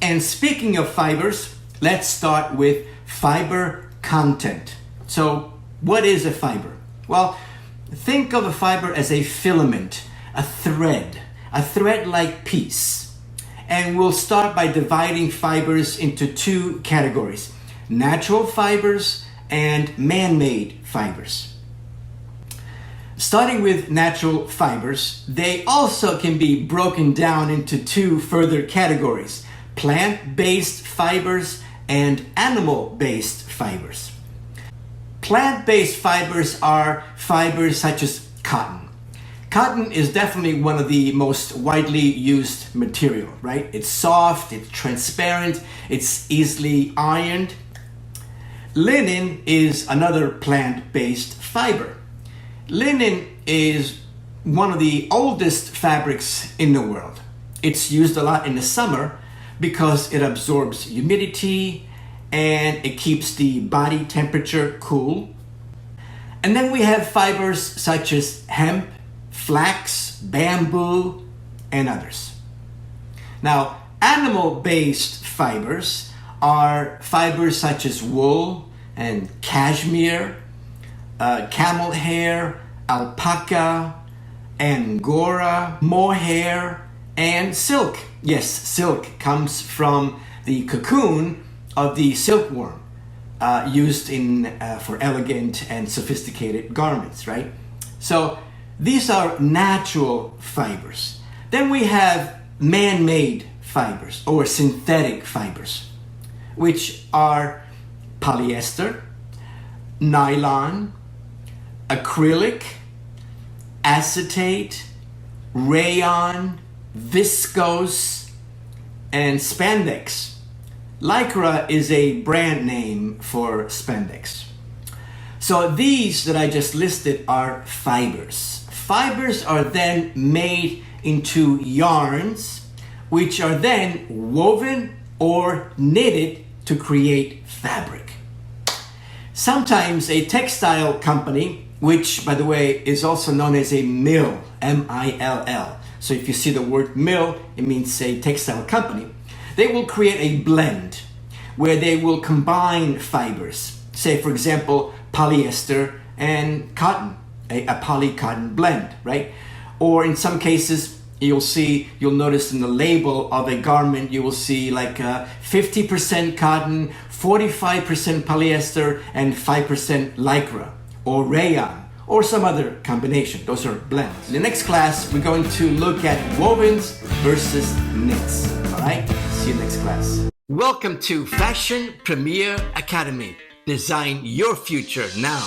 And speaking of fibers, let's start with fiber content. So what is a fiber? Well, think of a fiber as a filament, a thread-like piece. And we'll start by dividing fibers into two categories: natural fibers and man-made fibers. Starting with natural fibers, they also can be broken down into two further categories: plant-based fibers and animal-based fibers. Plant-based fibers are fibers such as cotton. Cotton is definitely one of the most widely used material, right? It's soft, it's transparent, it's easily ironed. Linen is another plant-based fiber. Linen is one of the oldest fabrics in the world. It's used a lot in the summer because it absorbs humidity and it keeps the body temperature cool. And then we have fibers such as hemp, flax, bamboo, and others. Now, animal-based fibers are fibers such as wool and cashmere, camel hair, alpaca, angora, mohair, and silk. Yes, silk comes from the cocoon of the silkworm, used for elegant and sophisticated garments, right? So these are natural fibers. Then we have man-made fibers or synthetic fibers, which are polyester, nylon, acrylic, acetate, rayon, viscose, and spandex. Lycra is a brand name for spandex. So these that I just listed are fibers. Fibers are then made into yarns, which are then woven or knitted to create fabric. Sometimes a textile company, which by the way is also known as a mill, M-I-L-L. So if you see the word mill, it means a textile company. They will create a blend where they will combine fibers. Say for example, polyester and cotton, a poly-cotton blend, right? Or in some cases, you'll notice in the label of a garment, you will see like 50% cotton, 45% polyester, and 5% lycra, or rayon, or some other combination. Those are blends. In the next class, we're going to look at wovens versus knits. All right? See you next class. Welcome to Fashion Premier Academy. Design your future now.